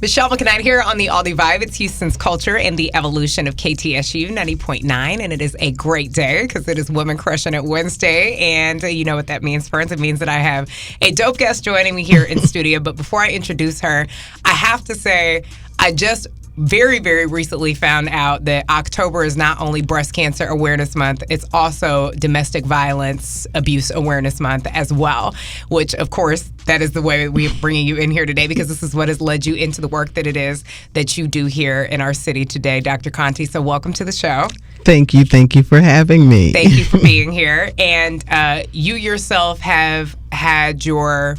Michelle McKnight here on the All Day Vibe. It's Houston's culture and the evolution of KTSU 90.9. And it is a great day because it is Women Crushing It Wednesday. And you know what that means, friends. It means that I have a dope guest joining me here in studio. But before I introduce her, I have to say, I just very, very recently found out that October is not only Breast Cancer Awareness Month, it's also Domestic Violence Abuse Awareness Month as well, which, of course, that is the way we're bringing you in here today because this is what has led you into the work that it is that you do here in our city today, Dr. Conte. So welcome to the show. Thank you. Thank you for having me. Thank you for being here. And you yourself have had your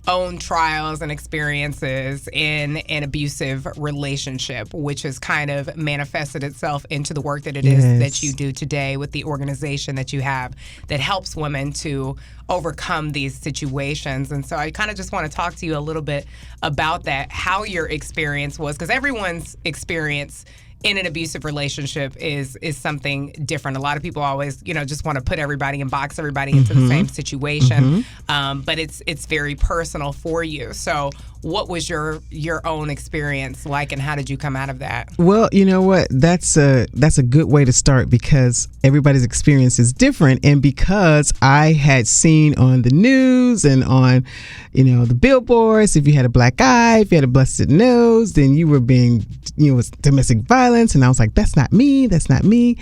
own trials and experiences in an abusive relationship, which has kind of manifested itself into the work that it is that you do today with the organization that you have that helps women to overcome these situations. And so I kind of just want to talk to you a little bit about that, how your experience was, because everyone's experience in an abusive relationship is something different. A lot of people always, just want to put everybody and box everybody into the same situation. But it's very personal for you. So what was your own experience like, and how did you come out of that? Well, you know what? That's a good way to start because everybody's experience is different. And because I had seen on the news and on, the billboards, if you had a black eye, if you had a busted nose, then you were being, was domestic violence. And I was like, that's not me. That's not me.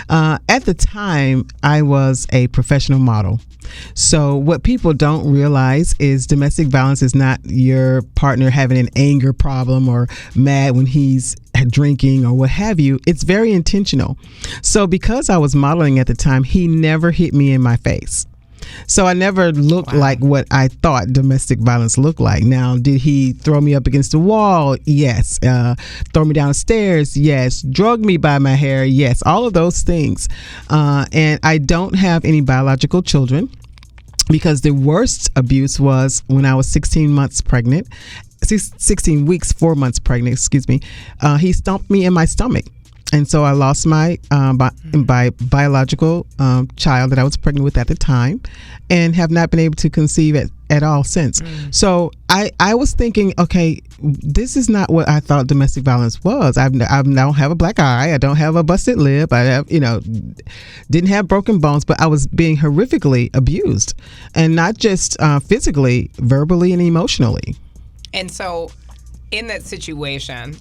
At the time, I was a professional model. So what people don't realize is domestic violence is not your partner having an anger problem or mad when he's drinking or what have you. It's very intentional. So because I was modeling at the time, he never hit me in my face. So I never looked like what I thought domestic violence looked like. Now, did he throw me up against the wall? Yes. Throw me downstairs? Yes. Drug me by my hair? Yes. All of those things. And I don't have any biological children because the worst abuse was when I was 16 months pregnant, 16 weeks, 4 months pregnant, excuse me. He stomped me in my stomach. And so I lost my biological child that I was pregnant with at the time and have not been able to conceive at all since. So I was thinking, okay, this is not what I thought domestic violence was. I don't have a black eye. I don't have a busted lip. I have, didn't have broken bones, but I was being horrifically abused, and not just physically, verbally and emotionally. And so in that situation,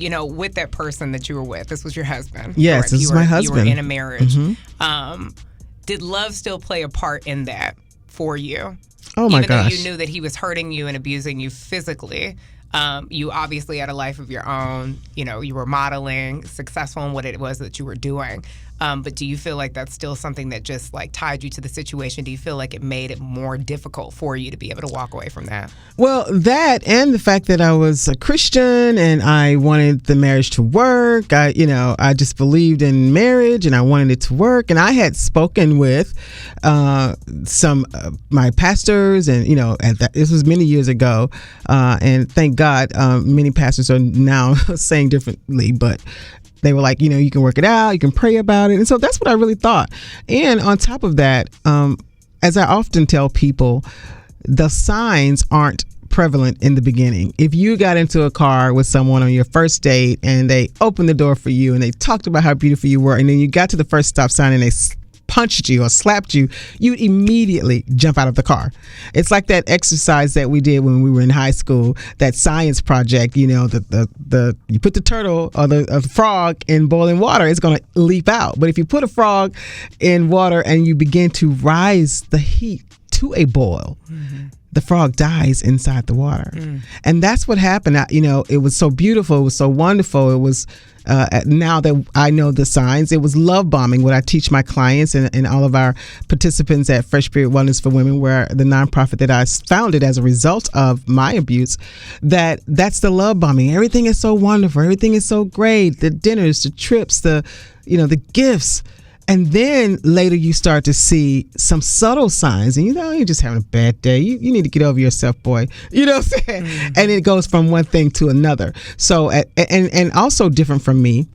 with that person that you were with, this was your husband. Yes, correct? This is my husband. You were in a marriage. Did love still play a part in that for you? Oh my gosh. Even though you knew that he was hurting you and abusing you physically, you obviously had a life of your own. You were modeling, successful in what it was that you were doing. But do you feel like that's still something that just tied you to the situation? Do you feel like it made it more difficult for you to be able to walk away from that? Well, that and the fact that I was a Christian and I wanted the marriage to work. I just believed in marriage and I wanted it to work. And I had spoken with some my pastors, and this was many years ago. And thank God, many pastors are now saying differently, but they were like, you can work it out, you can pray about it. And so that's what I really thought. And on top of that, as I often tell people, the signs aren't prevalent in the beginning. If you got into a car with someone on your first date and they opened the door for you and they talked about how beautiful you were, and then you got to the first stop sign and they punched you or slapped you, you'd immediately jump out of the car. It's like that exercise that we did when we were in high school, that science project, you put the turtle or the frog in boiling water, it's going to leap out. But if you put a frog in water and you begin to rise the heat to a boil, the frog dies inside the water. And that's what happened. It was so beautiful. It was so wonderful. It was, now that I know the signs, it was love bombing, what I teach my clients and all of our participants at Fresh Spirit Wellness for Women, where the nonprofit that I founded as a result of my abuse, that's the love bombing. Everything is so wonderful. Everything is so great. The dinners, the trips, the gifts. And then later you start to see some subtle signs, and you're just having a bad day. You need to get over yourself, boy. You know what I'm saying? And it goes from one thing to another. So, and also different from me,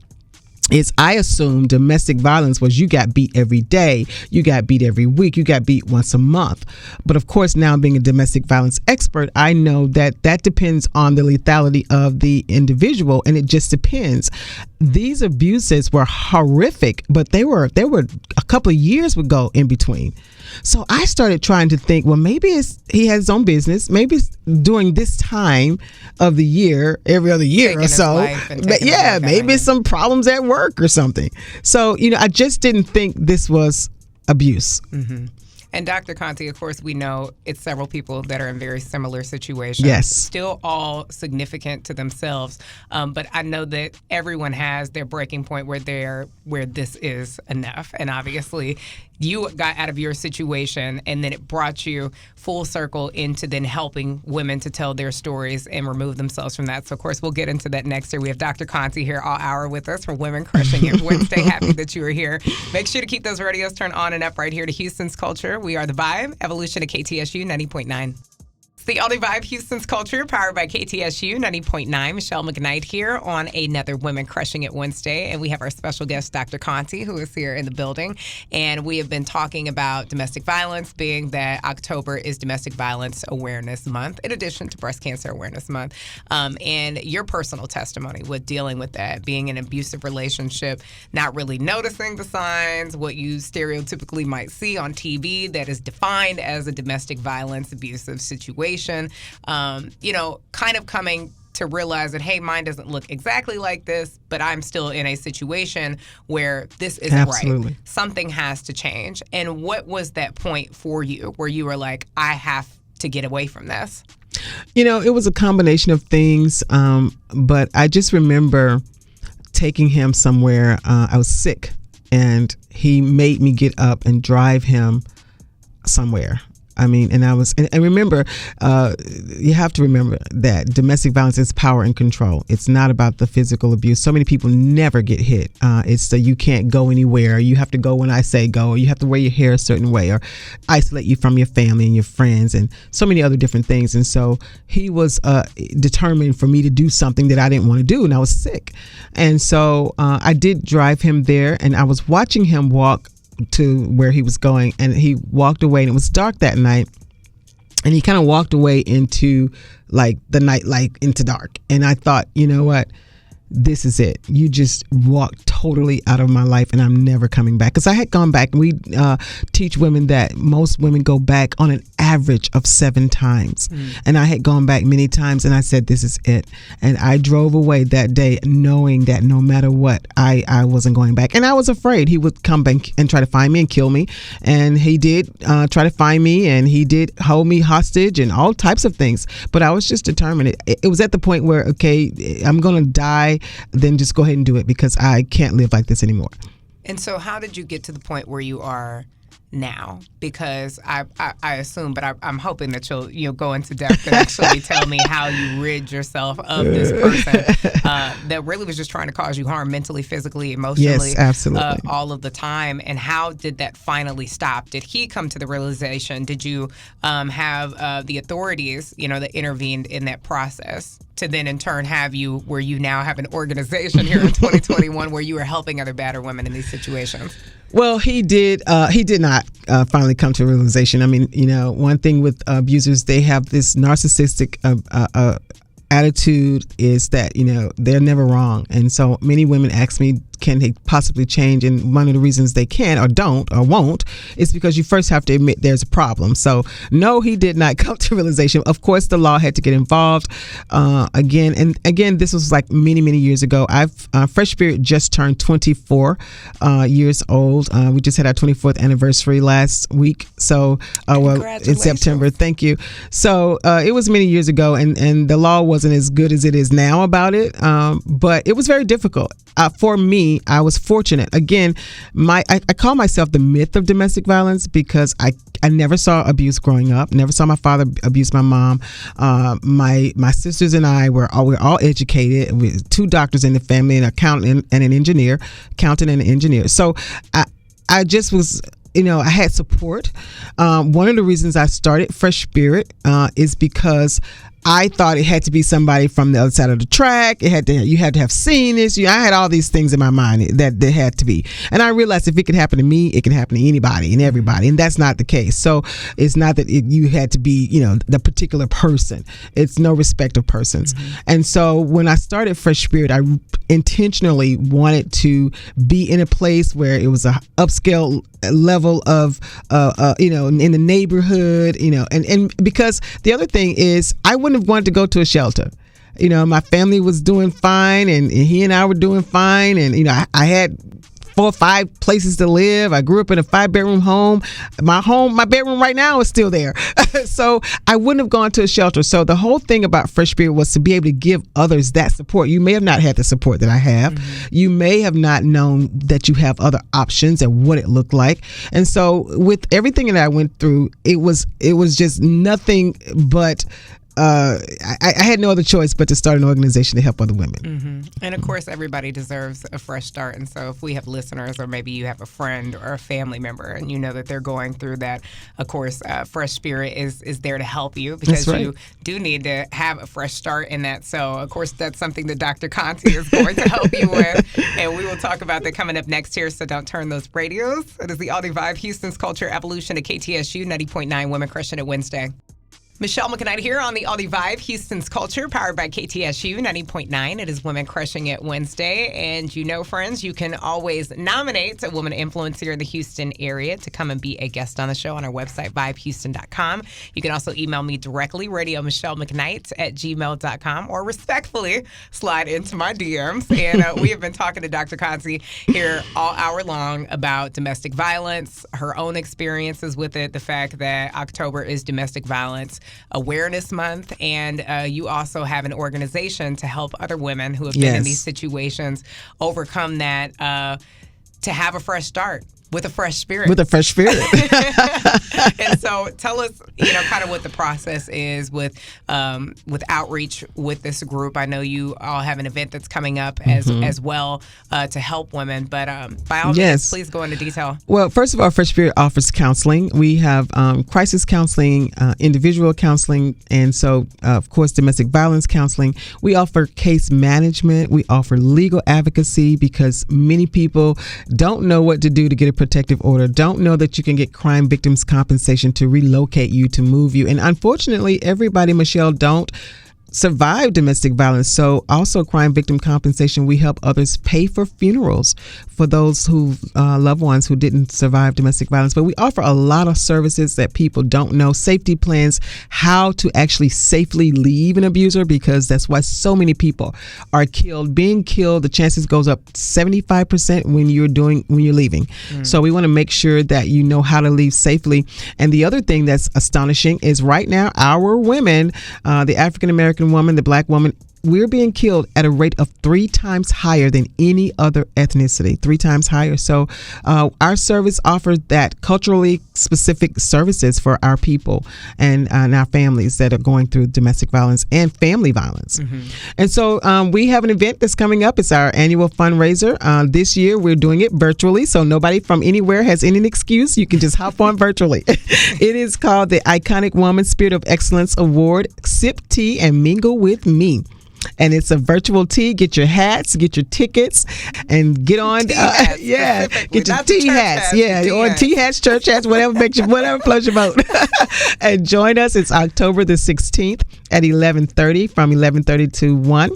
is I assumed domestic violence was you got beat every day, you got beat every week, you got beat once a month. But of course, now being a domestic violence expert, I know that depends on the lethality of the individual, and it just depends. These abuses were horrific, but they were a couple of years would go in between. So I started trying to think, well, maybe he has his own business. Maybe it's during this time of the year, every other year Taking or so. But yeah, maybe it's some problems at work or something. So, I just didn't think this was abuse. Mm-hmm. And Dr. Conte, of course, we know it's several people that are in very similar situations. Yes. Still all significant to themselves. But I know that everyone has their breaking point where this is enough. And obviously, you got out of your situation, and then it brought you full circle into then helping women to tell their stories and remove themselves from that. So, of course, we'll get into that next year. We have Dr. Conte here all hour with us for Women Crushing It Wednesday. Happy that you are here. Make sure to keep those radios turned on and up right here to Houston's Culture. We are The Vibe, Evolution of KTSU 90.9. The only Vibe, Houston's Culture, powered by KTSU 90.9. Michelle McKnight here on another Women Crushing It Wednesday. And we have our special guest, Dr. Conte, who is here in the building. And we have been talking about domestic violence, being that October is Domestic Violence Awareness Month, in addition to Breast Cancer Awareness Month. And your personal testimony with dealing with that, being in an abusive relationship, not really noticing the signs, what you stereotypically might see on TV that is defined as a domestic violence abusive situation. Kind of coming to realize that, hey, mine doesn't look exactly like this, but I'm still in a situation where this isn't Absolutely. Right. Something has to change. And what was that point for you where you were like, I have to get away from this? It was a combination of things, but I just remember taking him somewhere. I was sick, and he made me get up and drive him somewhere. And remember, you have to remember that domestic violence is power and control. It's not about the physical abuse. So many people never get hit. It's that you can't go anywhere. You have to go when I say go, or you have to wear your hair a certain way, or isolate you from your family and your friends, and so many other different things. And so he was determined for me to do something that I didn't want to do, and I was sick. And so I did drive him there, and I was watching him walk to where he was going, and he walked away, and it was dark that night, and he kind of walked away into like the night, like into dark. And I thought, you know what, this is it. You just walked totally out of my life, and I'm never coming back. Because I had gone back, and we teach women that most women go back on an average of 7 times. And I had gone back many times, and I said, this is it. And I drove away that day knowing that no matter what, I wasn't going back. And I was afraid he would come back and try to find me and kill me. And he did try to find me, and he did hold me hostage and all types of things. But I was just determined. It was at the point where, okay, I'm going to die, then just go ahead and do it, because I can't live like this anymore. And so how did you get to the point where you are now? Because I assume, but I'm hoping that you'll go into depth and actually tell me how you rid yourself of this person that really was just trying to cause you harm mentally, physically, emotionally. Yes, absolutely. All of the time. And how did that finally stop? Did he come to the realization? Did you have the authorities, that intervened in that process to then in turn have you where you now have an organization here in 2021 where you are helping other battered women in these situations? Well, he did not finally come to a realization. One thing with abusers, they have this narcissistic attitude is that, they're never wrong. And so many women ask me, can they possibly change? And one of the reasons they can or don't or won't is because you first have to admit there's a problem. So no, he did not come to realization. Of course, the law had to get involved again. This was like many, many years ago. Fresh Spirit just turned 24 years old. We just had our 24th anniversary last week. So in September. Thank you. So it was many years ago, and the law wasn't as good as it is now about it. But it was very difficult. For me, I was fortunate. Again, I call myself the myth of domestic violence because I never saw abuse growing up. Never saw my father abuse my mom. My sisters and I we're all educated. With 2 doctors in the family, an accountant and an engineer. So I just was. I had support. One of the reasons I started Fresh Spirit is because I thought it had to be somebody from the other side of the track. You had to have seen this. I had all these things in my mind that there had to be. And I realized if it could happen to me, it can happen to anybody and everybody. And that's not the case. So it's not that you had to be, the particular person. It's no respect of persons. And so when I started Fresh Spirit, I intentionally wanted to be in a place where it was a upscale level of in the neighborhood, and because the other thing is I wouldn't have wanted to go to a shelter. My family was doing fine, and he and I were doing fine, and I had 4 or 5 places to live. I grew up in a 5-bedroom home. My bedroom right now is still there. So I wouldn't have gone to a shelter. So the whole thing about Fresh Spirit was to be able to give others that support. You may have not had the support that I have. You may have not known that you have other options and what it looked like. And so with everything that I went through, it was just nothing but I had no other choice but to start an organization to help other women. And of course, everybody deserves a fresh start. And so if we have listeners, or maybe you have a friend or a family member, and you know that they're going through that, of course, Fresh Spirit is there to help you, because you do need to have a fresh start in that. So, of course, that's something that Dr. Conte is going to help you with. And we will talk about that coming up next here. So don't turn those radios. It is the All Day Vibe, Houston's Culture Evolution at KTSU 90.9 Women Crushing It Wednesday. Michelle McKnight here on the All Day Vibe, Houston's Culture, powered by KTSU 90.9. It is Women Crushing It Wednesday. And friends, you can always nominate a woman influencer in the Houston area to come and be a guest on the show on our website, vibehouston.com. You can also email me directly, radiomichellemcknight@gmail.com, or respectfully slide into my DMs. And we have been talking to Dr. Conte here all hour long about domestic violence, her own experiences with it, the fact that October is Domestic Violence Awareness Month, and you also have an organization to help other women who have been in these situations overcome that, to have a fresh start with a fresh spirit. With a fresh spirit. And so tell us, kind of what the process is with outreach with this group. I know you all have an event that's coming up as well to help women, but by all means, please go into detail. Well, first of all, Fresh Spirit offers counseling. We have crisis counseling, individual counseling, and so, of course, domestic violence counseling. We offer case management. We offer legal advocacy, because many people don't know what to do to get a protective order, don't know that you can get crime victims compensation to relocate you, to move you. And unfortunately, everybody, Michelle, don't survive domestic violence. So also crime victim compensation, we help others pay for funerals for those who loved ones who didn't survive domestic violence. But we offer a lot of services that people don't know, safety plans, how to actually safely leave an abuser, because that's why so many people are killed. Being killed, the chances goes up 75% when you're leaving. So we want to make sure that you know how to leave safely. And the other thing that's astonishing is right now our women, the African American woman, the Black woman, we're being killed at a rate of 3 times higher than any other ethnicity, 3 times higher. So our service offers that culturally specific services for our people and our families that are going through domestic violence and family violence. And so we have an event that's coming up. It's our annual fundraiser. This year we're doing it virtually, so nobody from anywhere has any excuse. You can just hop on virtually. It is called the Iconic Woman Spirit of Excellence Award. Sip tea and mingle with me. And it's a virtual tea. Get your hats, get your tickets, and get on. Get your tea hats. Or tea hats, church hats, whatever floats your boat. And join us. It's October the 16th at 11:30, from 11:30 to 1.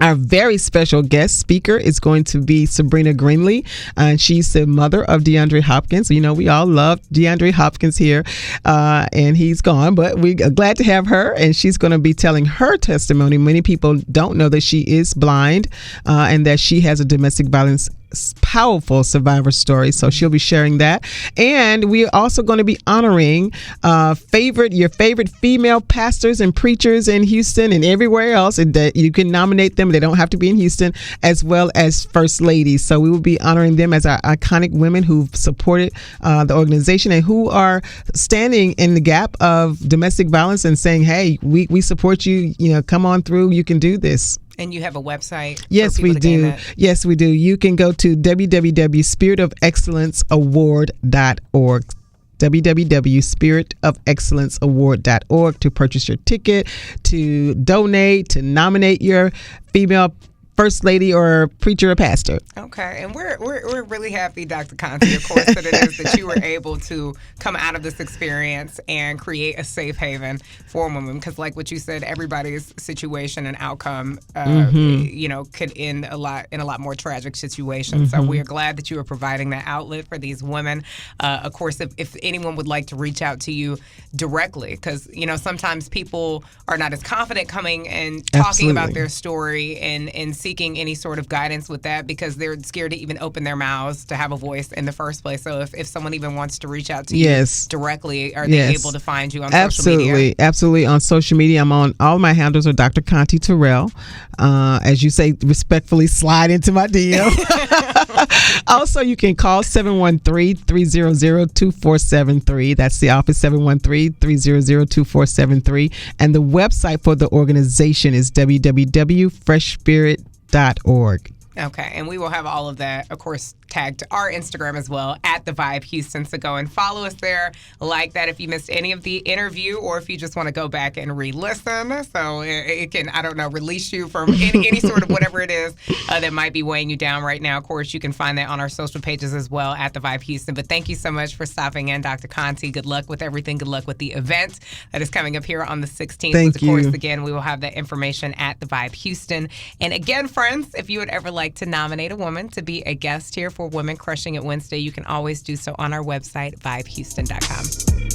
Our very special guest speaker is going to be Sabrina Greenlee, and she's the mother of DeAndre Hopkins. We all love DeAndre Hopkins here, and he's gone, but we're glad to have her, and she's going to be telling her testimony. Many people don't know that she is blind, and that she has a domestic violence powerful survivor story. So she'll be sharing that. And we're also going to be honoring your favorite female pastors and preachers in Houston and everywhere else. And that you can nominate them. They don't have to be in Houston, as well as first ladies. So we will be honoring them as our iconic women who've supported the organization and who are standing in the gap of domestic violence and saying, hey, we support you. Come on through. You can do this. And you have a website? Yes, we do. Yes, we do. You can go to www.spiritofexcellenceaward.org. www.spiritofexcellenceaward.org to purchase your ticket, to donate, to nominate your female first lady or preacher or pastor. Okay, and we're really happy, Dr. Conte, of course, that it is that you were able to come out of this experience and create a safe haven for women. Because, like what you said, everybody's situation and outcome, could end in a lot more tragic situations. So we are glad that you are providing that outlet for these women. Of course, if anyone would like to reach out to you directly, because sometimes people are not as confident coming and talking about their story and seeking any sort of guidance with that because they're scared to even open their mouths to have a voice in the first place. So if someone even wants to reach out to you directly, are they able to find you on social media? Absolutely. On social media, I'm on all my handles are Dr. Conte Terrell. As you say, respectfully slide into my DM. Also, you can call 713-300-2473. That's the office, 713-300-2473. And the website for the organization is www.freshspirit.org. Okay, and we will have all of that, of course, tagged to our Instagram as well, at The Vibe Houston. So go and follow us there, like that if you missed any of the interview or if you just want to go back and re-listen. So it can, release you from any sort of whatever it is that might be weighing you down right now. Of course, you can find that on our social pages as well, at The Vibe Houston. But thank you so much for stopping in, Dr. Conte. Good luck with everything. Good luck with the event that is coming up here on the 16th. Thank you. Of course, again, we will have that information at The Vibe Houston. And again, friends, if you would ever like to nominate a woman to be a guest here for Women Crushing It Wednesday, you can always do so on our website, vibehouston.com.